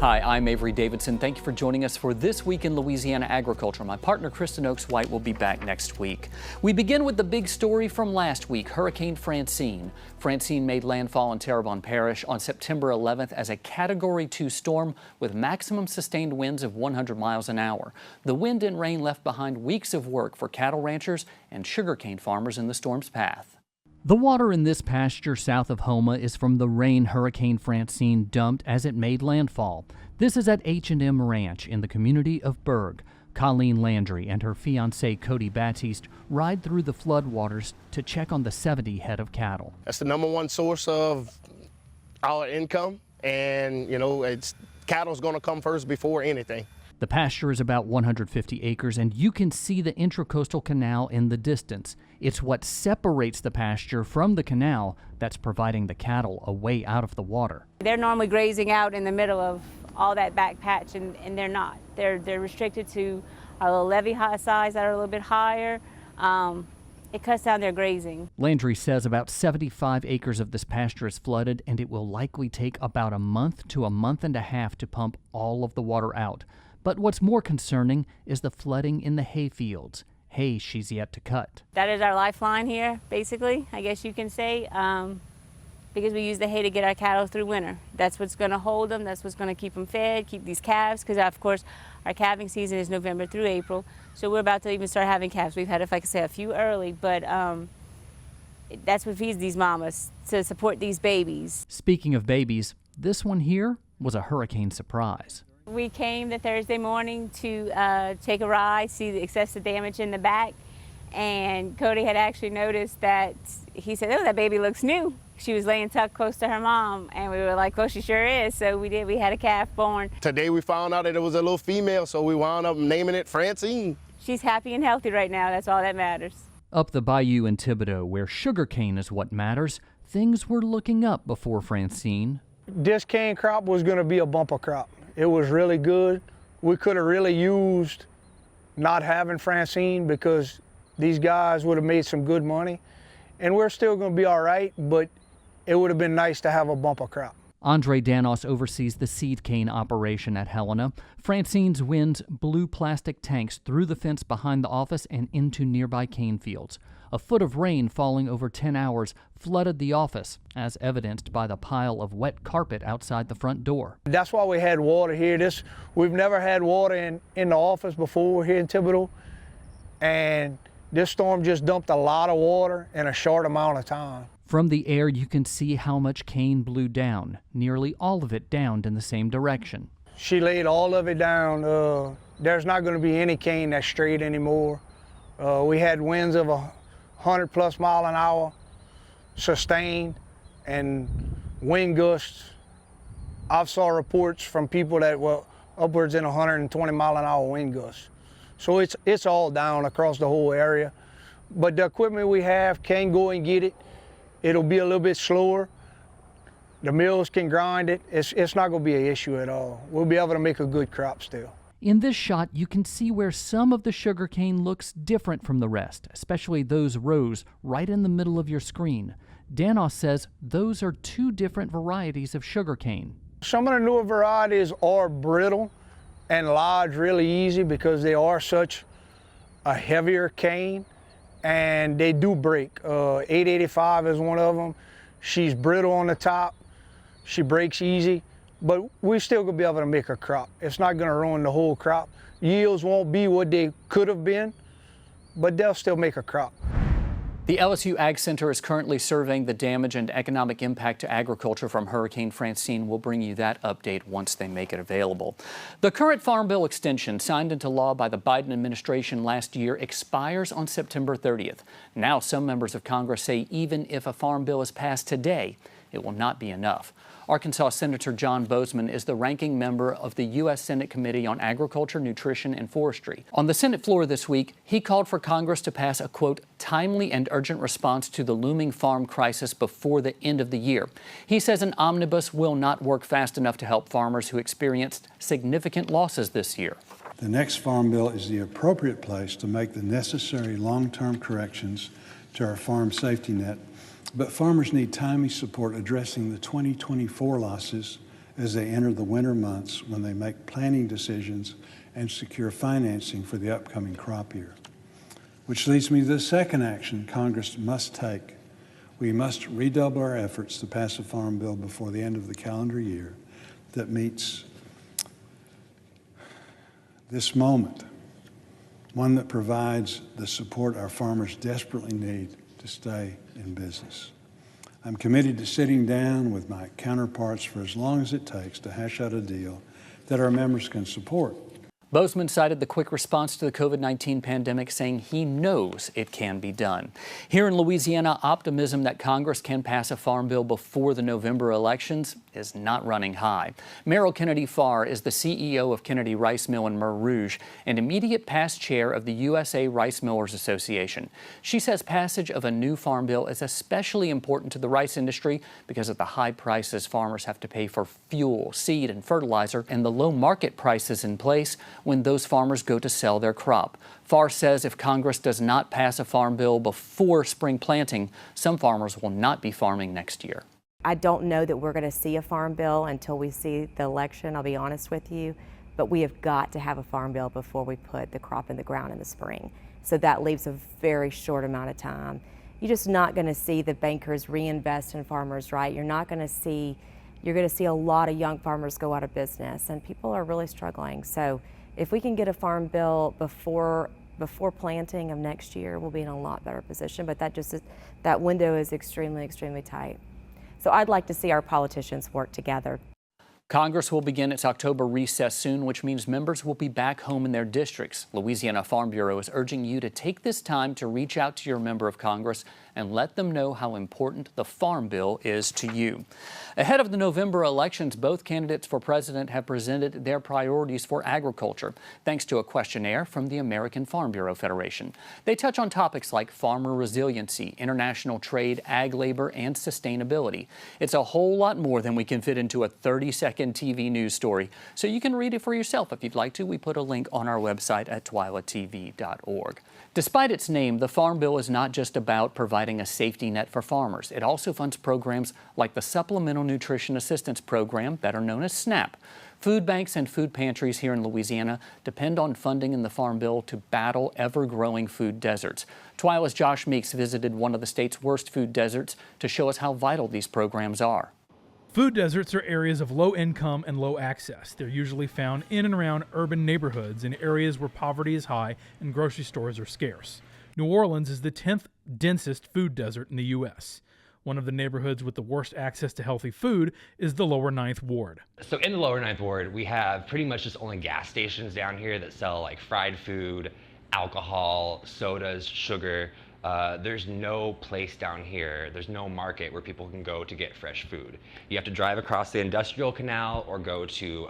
Hi, I'm Avery Davidson. Thank you for joining us for This Week in Louisiana Agriculture. My partner, Kristen Oaks-White, will be back next week. We begin with the big story from last week, Hurricane Francine. Francine made landfall in Terrebonne Parish on September 11th as a Category 2 storm with maximum sustained winds of 100 miles an hour. The wind and rain left behind weeks of work for cattle ranchers and sugarcane farmers in the storm's path. The water in this pasture south of Houma is from the rain Hurricane Francine dumped as it made landfall. This is at H&M Ranch in the community of Berg. Colleen Landry and her fiancé Cody Baptiste ride through the floodwaters to check on the 70 head of cattle. That's the #1 source of our income, and cattle's going to come first before anything. The pasture is about 150 acres, and you can see the Intracoastal Canal in the distance. It's what separates the pasture from the canal that's providing the cattle a way out of the water. They're normally grazing out in the middle of all that back patch, and they're not. They're restricted to our little levee size that are a little bit higher. It cuts down their grazing. Landry says about 75 acres of this pasture is flooded, and it will likely take about a month to a month and a half to pump all of the water out. But what's more concerning is the flooding in the hay fields. Hay she's yet to cut. That is our lifeline here, basically, I guess you can say, because we use the hay to get our cattle through winter. That's what's going to hold them. That's what's going to keep them fed, keep these calves, because, of course, our calving season is November through April. So we're about to even start having calves. We've had, if I could say, a few early, but that's what feeds these mamas, to support these babies. Speaking of babies, this one here was a hurricane surprise. We came the Thursday morning to take a ride, see the excessive damage in the back, and Cody had actually noticed that, he said, oh, that baby looks new. She was laying tucked close to her mom, and we were like, well, she sure is. So we did. We had a calf born. Today we found out that it was a little female, so we wound up naming it Francine. She's happy and healthy right now. That's all that matters. Up the bayou in Thibodaux, where sugarcane is what matters, things were looking up before Francine. This cane crop was going to be a bumper crop. It was really good. We could have really used not having Francine because these guys would have made some good money. And we're still going to be all right, but it would have been nice to have a bumper crop. Andre Danos oversees the seed cane operation at Helena. Francine's winds blew plastic tanks through the fence behind the office and into nearby cane fields. A foot of rain falling over 10 hours flooded the office, as evidenced by the pile of wet carpet outside the front door. That's why we had water here. We've never had water in the office before here in Thibodaux, and this storm just dumped a lot of water in a short amount of time. From the air, you can see how much cane blew down, nearly all of it downed in the same direction. She laid all of it down. There's not going to be any cane that's straight anymore. We had winds of 100+ mile an hour, sustained, and wind gusts. I've saw reports from people that were upwards in 120 mile an hour wind gusts. So it's all down across the whole area. But the equipment we have can go and get it. It'll be a little bit slower. The mills can grind it. It's not going to be an issue at all. We'll be able to make a good crop still. In this shot, you can see where some of the sugarcane looks different from the rest, especially those rows right in the middle of your screen. Danos says those are two different varieties of sugarcane. Some of the newer varieties are brittle and lodge really easy because they are such a heavier cane, and they do break. 885 is one of them. She's brittle on the top. She breaks easy. But we're still going to be able to make a crop. It's not going to ruin the whole crop. Yields won't be what they could have been, but they'll still make a crop. The LSU Ag Center is currently surveying the damage and economic impact to agriculture from Hurricane Francine. We'll bring you that update once they make it available. The current Farm Bill extension signed into law by the Biden administration last year expires on September 30th. Now some members of Congress say even if a farm bill is passed today, it will not be enough. Arkansas Senator John Bozeman is the ranking member of the U.S. Senate Committee on Agriculture, Nutrition, and Forestry. On the Senate floor this week, he called for Congress to pass a, quote, timely and urgent response to the looming farm crisis before the end of the year. He says an omnibus will not work fast enough to help farmers who experienced significant losses this year. The next Farm Bill is the appropriate place to make the necessary long-term corrections to our farm safety net. But farmers need timely support addressing the 2024 losses as they enter the winter months when they make planning decisions and secure financing for the upcoming crop year. Which leads me to the second action Congress must take. We must redouble our efforts to pass a farm bill before the end of the calendar year that meets this moment, one that provides the support our farmers desperately need to stay in business. I'm committed to sitting down with my counterparts for as long as it takes to hash out a deal that our members can support. Bozeman cited the quick response to the COVID-19 pandemic, saying he knows it can be done. Here in Louisiana, optimism that Congress can pass a farm bill before the November elections is not running high. Merrill Kennedy Farr is the CEO of Kennedy Rice Mill in Mer Rouge and immediate past chair of the USA Rice Millers Association. She says passage of a new farm bill is especially important to the rice industry because of the high prices farmers have to pay for fuel, seed, and fertilizer, and the low market prices in place when those farmers go to sell their crop. Farr says if Congress does not pass a farm bill before spring planting, some farmers will not be farming next year. I don't know that we're going to see a farm bill until we see the election, I'll be honest with you, but we have got to have a farm bill before we put the crop in the ground in the spring. So that leaves a very short amount of time. You're just not going to see the bankers reinvest in farmers, right? You're going to see a lot of young farmers go out of business, and people are really struggling. So if we can get a farm bill before planting of next year, we'll be in a lot better position. But that window is extremely, extremely tight. So I'd like to see our politicians work together. Congress will begin its October recess soon, which means members will be back home in their districts. Louisiana Farm Bureau is urging you to take this time to reach out to your member of Congress and let them know how important the Farm Bill is to you. Ahead of the November elections, both candidates for president have presented their priorities for agriculture, thanks to a questionnaire from the American Farm Bureau Federation. They touch on topics like farmer resiliency, international trade, ag labor, and sustainability. It's a whole lot more than we can fit into a 30-second TV news story, so you can read it for yourself if you'd like to. We put a link on our website at twilatv.org. Despite its name, the Farm Bill is not just about providing a safety net for farmers. It also funds programs like the Supplemental Nutrition Assistance Program, better known as SNAP. Food banks and food pantries here in Louisiana depend on funding in the Farm Bill to battle ever-growing food deserts. TWILA's Josh Meeks visited one of the state's worst food deserts to show us how vital these programs are. Food deserts are areas of low income and low access. They're usually found in and around urban neighborhoods in areas where poverty is high and grocery stores are scarce. New Orleans is the 10th densest food desert in the U.S. One of the neighborhoods with the worst access to healthy food is the Lower 9th Ward. So in the Lower 9th Ward, we have pretty much just only gas stations down here that sell like fried food, alcohol, sodas, sugar. There's no place down here, there's no market where people can go to get fresh food. You have to drive across the Industrial Canal or go to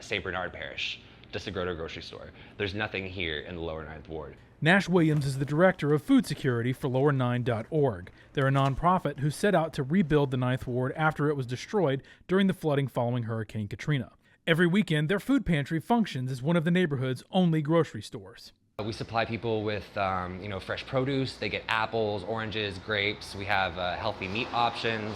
St. Bernard Parish just to go to a grocery store. There's nothing here in the Lower 9th Ward. Nash Williams is the director of food security for lower9.org. They're a nonprofit who set out to rebuild the 9th Ward after it was destroyed during the flooding following Hurricane Katrina. Every weekend, their food pantry functions as one of the neighborhood's only grocery stores. We supply people with fresh produce. They get apples, oranges, grapes. We have healthy meat options,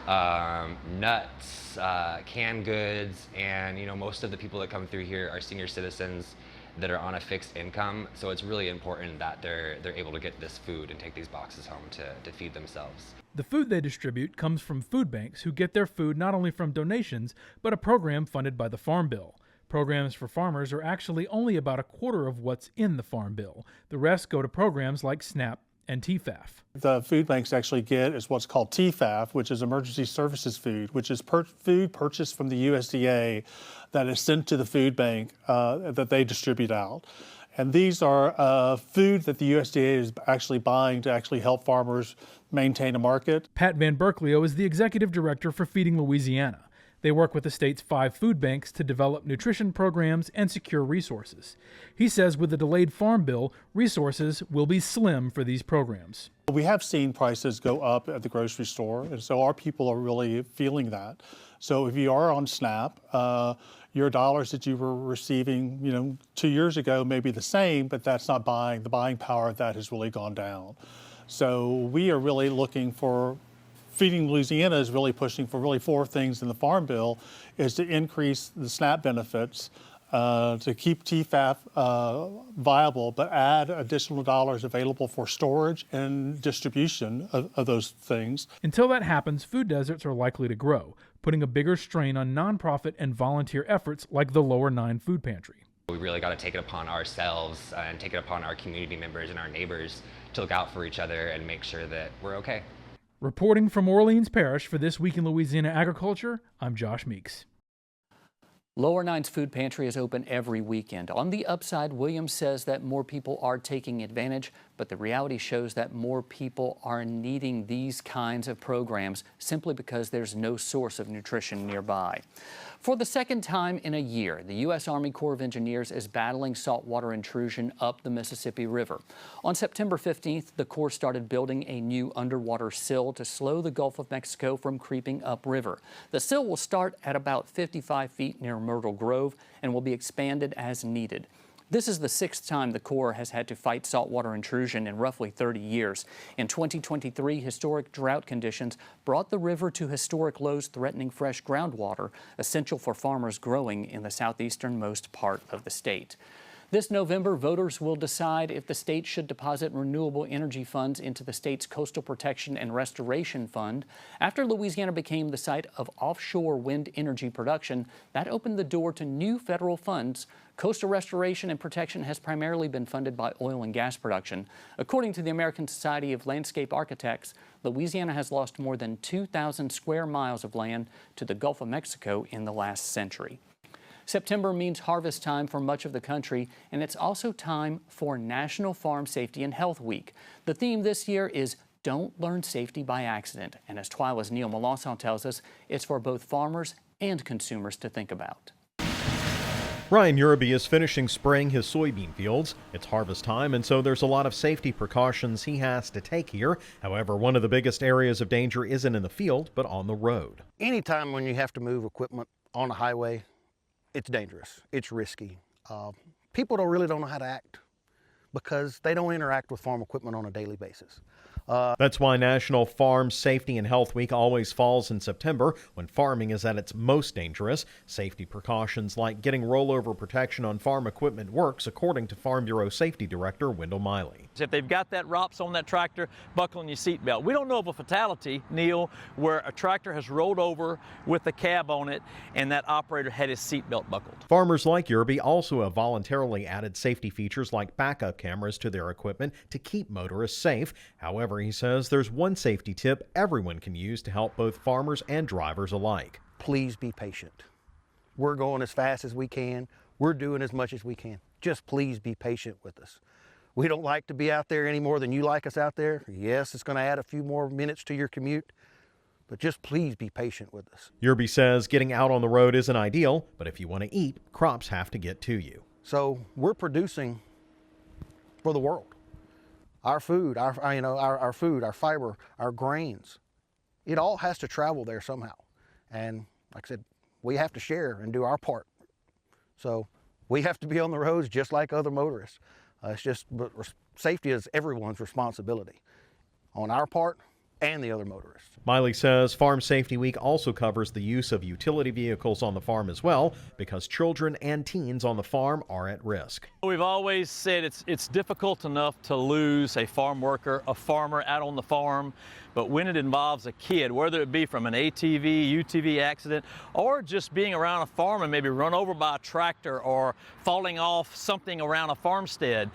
nuts, canned goods, and most of the people that come through here are senior citizens that are on a fixed income. So it's really important that they're able to get this food and take these boxes home to feed themselves. The food they distribute comes from food banks who get their food not only from donations, but a program funded by the Farm Bill. Programs for farmers are actually only about a quarter of what's in the Farm Bill. The rest go to programs like SNAP and TFAF. The food banks actually get is what's called TFAF, which is Emergency Services Food, which is food purchased from the USDA that is sent to the food bank that they distribute out. And these are food that the USDA is actually buying to actually help farmers maintain a market. Pat Van Berklio is the executive director for Feeding Louisiana. They work with the state's 5 food banks to develop nutrition programs and secure resources. He says with the delayed Farm Bill, resources will be slim for these programs. We have seen prices go up at the grocery store, and so our people are really feeling that. So if you are on SNAP, your dollars that you were receiving 2 years ago may be the same, but that's not buying. The buying power of that has really gone down. So we are really looking for Feeding Louisiana is really pushing for really 4 things in the Farm Bill, is to increase the SNAP benefits, to keep TFAF viable, but add additional dollars available for storage and distribution of those things. Until that happens, food deserts are likely to grow, putting a bigger strain on nonprofit and volunteer efforts like the Lower 9 Food Pantry. We really got to take it upon ourselves and take it upon our community members and our neighbors to look out for each other and make sure that we're okay. Reporting from Orleans Parish for This Week in Louisiana Agriculture, I'm Josh Meeks. Lower 9's Food Pantry is open every weekend. On the upside, Williams says that more people are taking advantage, but the reality shows that more people are needing these kinds of programs simply because there's no source of nutrition nearby. For the second time in a year, the U.S. Army Corps of Engineers is battling saltwater intrusion up the Mississippi River. On September 15th, the Corps started building a new underwater sill to slow the Gulf of Mexico from creeping upriver. The sill will start at about 55 feet near Myrtle Grove and will be expanded as needed. This is the 6th time the Corps has had to fight saltwater intrusion in roughly 30 years. In 2023, historic drought conditions brought the river to historic lows, threatening fresh groundwater, essential for farmers growing in the southeasternmost part of the state. This November, voters will decide if the state should deposit renewable energy funds into the state's Coastal Protection and Restoration Fund. After Louisiana became the site of offshore wind energy production, that opened the door to new federal funds. Coastal restoration and protection has primarily been funded by oil and gas production. According to the American Society of Landscape Architects, Louisiana has lost more than 2,000 square miles of land to the Gulf of Mexico in the last century. September means harvest time for much of the country, and it's also time for National Farm Safety and Health Week. The theme this year is Don't Learn Safety by Accident, and as TWILA's Neil Melançon tells us, it's for both farmers and consumers to think about. Ryan Uraby is finishing spraying his soybean fields. It's harvest time, and so there's a lot of safety precautions he has to take here. However, one of the biggest areas of danger isn't in the field, but on the road. Anytime when you have to move equipment on the highway, it's dangerous, it's risky. People don't know how to act because they don't interact with farm equipment on a daily basis. That's why National Farm Safety and Health Week always falls in September, when farming is at its most dangerous. Safety precautions like getting rollover protection on farm equipment works, according to Farm Bureau Safety Director Wendell Miley. If they've got that ROPS on that tractor, buckle on your seatbelt. We don't know of a fatality, Neil, where a tractor has rolled over with the cab on it and that operator had his seatbelt buckled. Farmers like Uraby also have voluntarily added safety features like backup cameras to their equipment to keep motorists safe. However, he says there's one safety tip everyone can use to help both farmers and drivers alike. Please be patient. We're going as fast as we can. We're doing as much as we can. Just please be patient with us. We don't like to be out there any more than you like us out there. Yes, it's going to add a few more minutes to your commute, but just please be patient with us. Uraby says getting out on the road isn't ideal, but if you want to eat, crops have to get to you. So we're producing for the world. Our food, our food, our fiber, our grains, it all has to travel there somehow. And like I said, we have to share and do our part. So we have to be on the roads just like other motorists. But safety is everyone's responsibility on our part and the other motorists. Miley says Farm Safety Week also covers the use of utility vehicles on the farm as well, because children and teens on the farm are at risk. We've always said it's difficult enough to lose a farm worker, a farmer out on the farm, but when it involves a kid, whether it be from an ATV, UTV accident, or just being around a farm and maybe run over by a tractor or falling off something around a farmstead,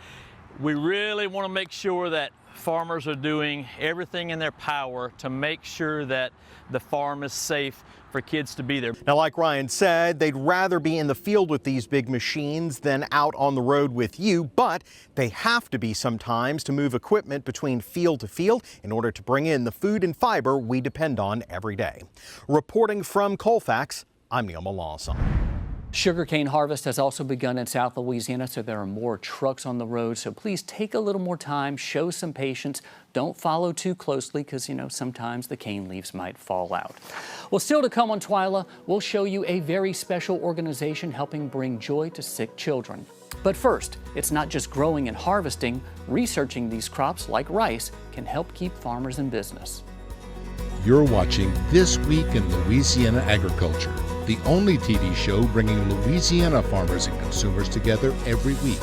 we really want to make sure that farmers are doing everything in their power to make sure that the farm is safe for kids to be there. Now, like Ryan said, they'd rather be in the field with these big machines than out on the road with you, but they have to be sometimes to move equipment between field to field in order to bring in the food and fiber we depend on every day. Reporting from Colfax, I'm Neil Melançon. Sugarcane harvest has also begun in South Louisiana, so there are more trucks on the road. So please take a little more time, show some patience. Don't follow too closely because, sometimes the cane leaves might fall out. Well, still to come on TWILA, we'll show you a very special organization helping bring joy to sick children. But first, it's not just growing and harvesting. Researching these crops, like rice, can help keep farmers in business. You're watching This Week in Louisiana Agriculture, the only TV show bringing Louisiana farmers and consumers together every week.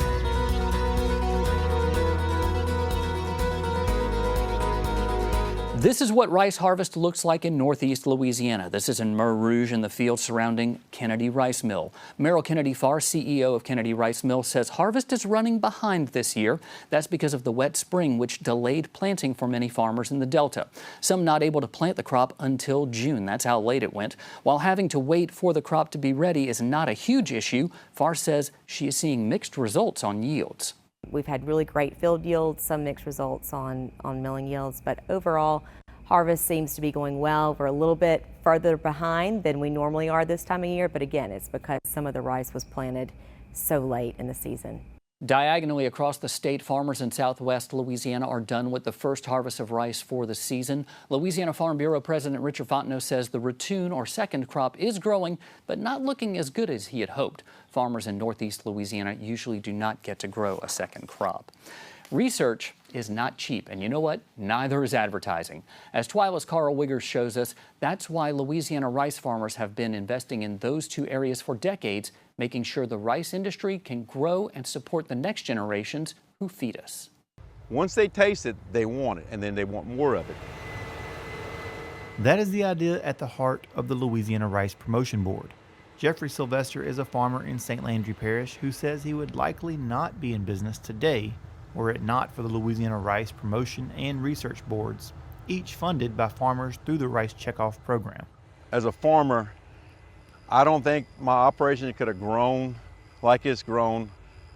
This is what rice harvest looks like in northeast Louisiana. This is in Mer Rouge in the field surrounding Kennedy Rice Mill. Merrill Kennedy Farr, CEO of Kennedy Rice Mill, says harvest is running behind this year. That's because of the wet spring, which delayed planting for many farmers in the Delta. Some not able to plant the crop until June. That's how late it went. While having to wait for the crop to be ready is not a huge issue, Farr says she is seeing mixed results on yields. We've had really great field yields, some mixed results on milling yields, but overall, harvest seems to be going well. We're a little bit further behind than we normally are this time of year, but again, it's because some of the rice was planted so late in the season. Diagonally across the state, farmers in southwest Louisiana are done with the first harvest of rice for the season. Louisiana Farm Bureau President Richard Fontenot says the ratoon or second crop is growing, but not looking as good as he had hoped. Farmers in northeast Louisiana usually do not get to grow a second crop. Research is not cheap, and you know what? Neither is advertising. As TWILA's Karl Wiggers shows us, that's why Louisiana rice farmers have been investing in those two areas for decades, making sure the rice industry can grow and support the next generations who feed us. Once they taste it, they want it, and then they want more of it. That is the idea at the heart of the Louisiana Rice Promotion Board. Jeffrey Sylvester is a farmer in St. Landry Parish who says he would likely not be in business today were it not for the Louisiana Rice Promotion and Research Boards, each funded by farmers through the Rice Checkoff program. As a farmer, I don't think my operation could have grown like it's grown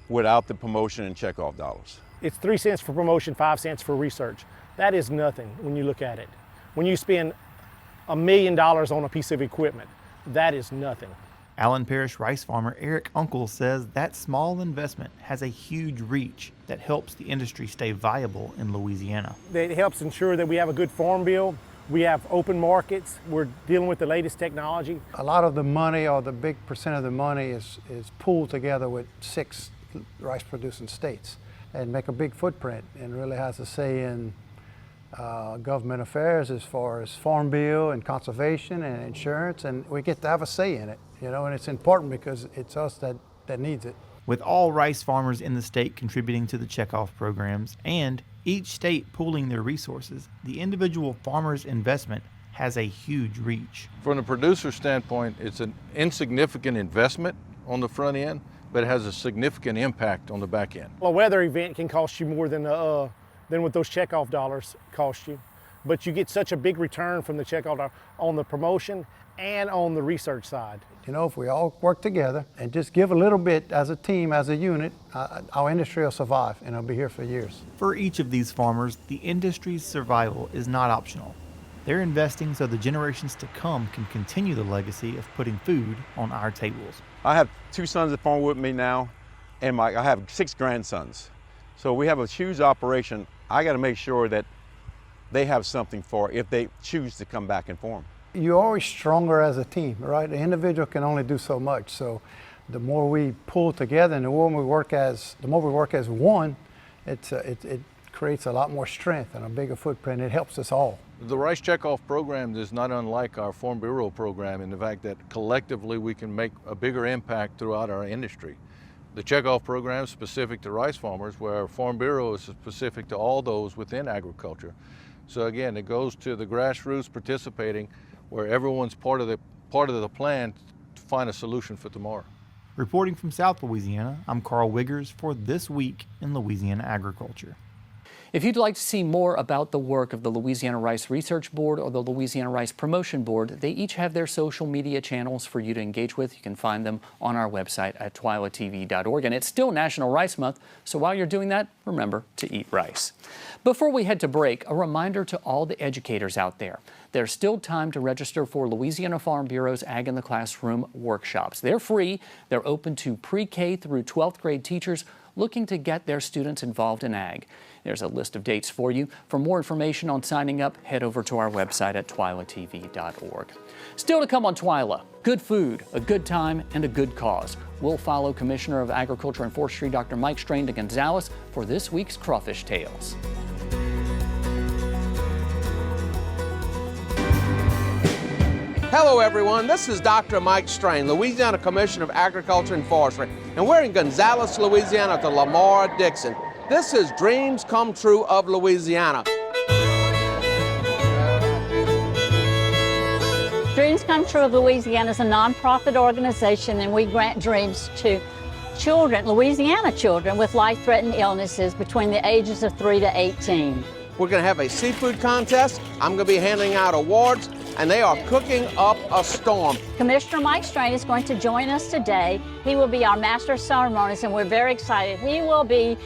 without the promotion and checkoff dollars. It's 3 cents for promotion, 5 cents for research. That is nothing when you look at it. When you spend $1 million on a piece of equipment, that is nothing. Allen Parish rice farmer Eric Uncle says that small investment has a huge reach that helps the industry stay viable in Louisiana. It helps ensure that we have a good farm bill, we have open markets, we're dealing with the latest technology. A lot of the money, or the big percent of the money, is pooled together with 6 rice producing states and make a big footprint, and really has a say in government affairs as far as farm bill and conservation and insurance, and we get to have a say in it, you know, and it's important because it's us that needs it. With all rice farmers in the state contributing to the checkoff programs and each state pooling their resources, the individual farmer's investment has a huge reach. From the producer standpoint, it's an insignificant investment on the front end, but it has a significant impact on the back end. A weather event can cost you more than what those checkoff dollars cost you, but you get such a big return from the checkoff dollar on the promotion and on the research side. You know, if we all work together and just give a little bit as a team, as a unit, our industry will survive, and it'll be here for years. For each of these farmers, the industry's survival is not optional. They're investing so the generations to come can continue the legacy of putting food on our tables. I have 2 sons that farm with me now, and I have 6 grandsons. So we have a huge operation. I got to make sure that they have something for if they choose to come back and farm. You're always stronger as a team, right? The individual can only do so much. So the more we pull together and the more we work as one, it creates a lot more strength and a bigger footprint. It helps us all. The Rice Checkoff program is not unlike our Farm Bureau program in the fact that collectively we can make a bigger impact throughout our industry. The checkoff program is specific to rice farmers, where our Farm Bureau is specific to all those within agriculture. So again, it goes to the grassroots participating, where everyone's part of the plan to find a solution for tomorrow. Reporting from South Louisiana, I'm Karl Wiggers for This Week in Louisiana Agriculture. If you'd like to see more about the work of the Louisiana Rice Research Board or the Louisiana Rice Promotion Board, they each have their social media channels for you to engage with. You can find them on our website at twilatv.org. And it's still National Rice Month, so while you're doing that, remember to eat rice. Before we head to break, a reminder to all the educators out there. There's still time to register for Louisiana Farm Bureau's Ag in the Classroom workshops. They're free. They're open to pre-K through 12th grade teachers looking to get their students involved in ag. There's a list of dates for you. For more information on signing up, head over to our website at twilatv.org. Still to come on TWILA, good food, a good time, and a good cause. We'll follow Commissioner of Agriculture and Forestry Dr. Mike Strain to Gonzales for this week's Crawfish Tales. Hello everyone, this is Dr. Mike Strain, Louisiana Commissioner of Agriculture and Forestry, and we're in Gonzales, Louisiana at the Lamar Dixon. This is Dreams Come True of Louisiana. Dreams Come True of Louisiana is a nonprofit organization, and we grant dreams to children, Louisiana children with life-threatening illnesses between the ages of 3 to 18. We're going to have a seafood contest. I'm going to be handing out awards, and they are cooking up a storm. Commissioner Mike Strain is going to join us today. He will be our master of ceremonies, and we're very excited. He will be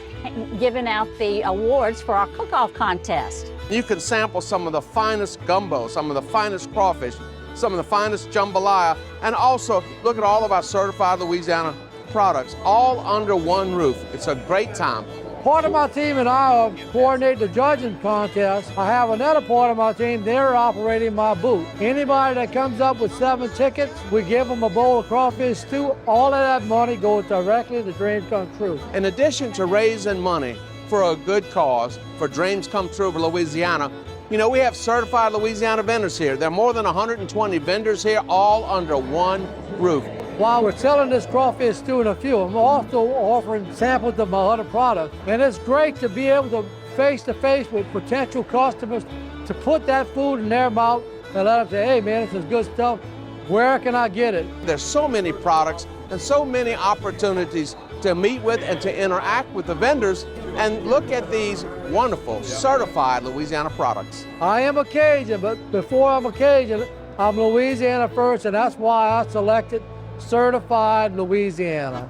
giving out the awards for our cook-off contest. You can sample some of the finest gumbo, some of the finest crawfish, some of the finest jambalaya, and also look at all of our certified Louisiana products, all under one roof. It's a great time. Part of my team and I coordinate the judging contest. I have another part of my team, they're operating my booth. Anybody that comes up with 7 tickets, we give them a bowl of crawfish stew. All of that money goes directly to Dreams Come True. In addition to raising money for a good cause, for Dreams Come True of Louisiana, you know, we have certified Louisiana vendors here. There are more than 120 vendors here, all under one roof. While we're selling this crawfish stew and a few, I'm also offering samples of my other products. And it's great to be able to face-to-face with potential customers to put that food in their mouth and let them say, hey man, this is good stuff. Where can I get it? There's so many products and so many opportunities to meet with and to interact with the vendors and look at these wonderful certified Louisiana products. I am a Cajun, but before I'm a Cajun, I'm Louisiana first, and that's why I selected Certified Louisiana.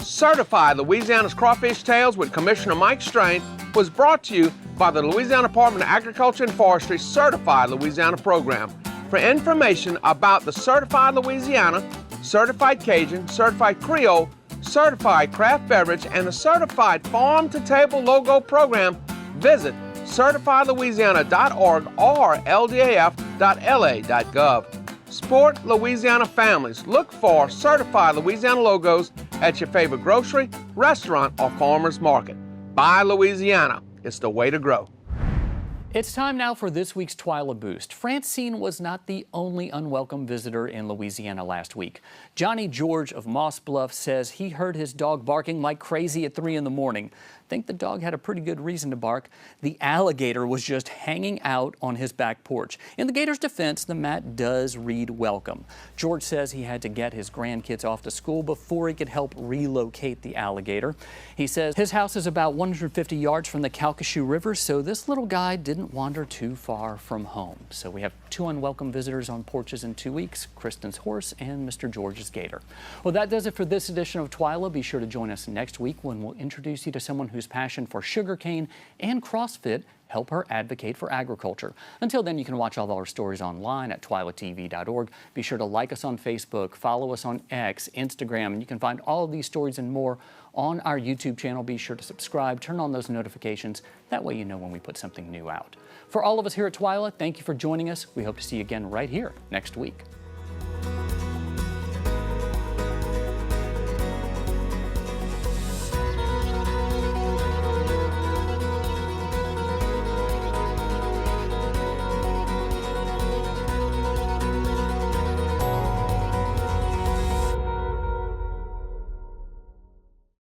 Certified Louisiana's Crawfish Tales with Commissioner Mike Strain was brought to you by the Louisiana Department of Agriculture and Forestry Certified Louisiana program. For information about the Certified Louisiana, Certified Cajun, Certified Creole, Certified Craft Beverage, and the Certified Farm to Table Logo program, visit certifiedlouisiana.org or ldaf.la.gov. Support Louisiana families. Look for Certified Louisiana logos at your favorite grocery, restaurant, or farmer's market. Buy Louisiana. It's the way to grow. It's time now for this week's TWILA Boost. Francine was not the only unwelcome visitor in Louisiana last week. Johnny George of Moss Bluff says he heard his dog barking like crazy at 3 in the morning. Think the dog had a pretty good reason to bark. The alligator was just hanging out on his back porch. In the gator's defense, the mat does read welcome. George says he had to get his grandkids off to school before he could help relocate the alligator. He says his house is about 150 yards from the Calcasieu River, so this little guy didn't wander too far from home. So we have 2 unwelcome visitors on porches in 2 weeks, Kristen's horse and Mr. George's gator. Well, that does it for this edition of TWILA. Be sure to join us next week when we'll introduce you to someone whose passion for sugarcane and CrossFit help her advocate for agriculture. Until then, you can watch all of our stories online at twilatv.org. Be sure to like us on Facebook, follow us on X, Instagram, and you can find all of these stories and more on our YouTube channel. Be sure to subscribe, turn on those notifications. That way you know when we put something new out. For all of us here at TWILA, thank you for joining us. We hope to see you again right here next week.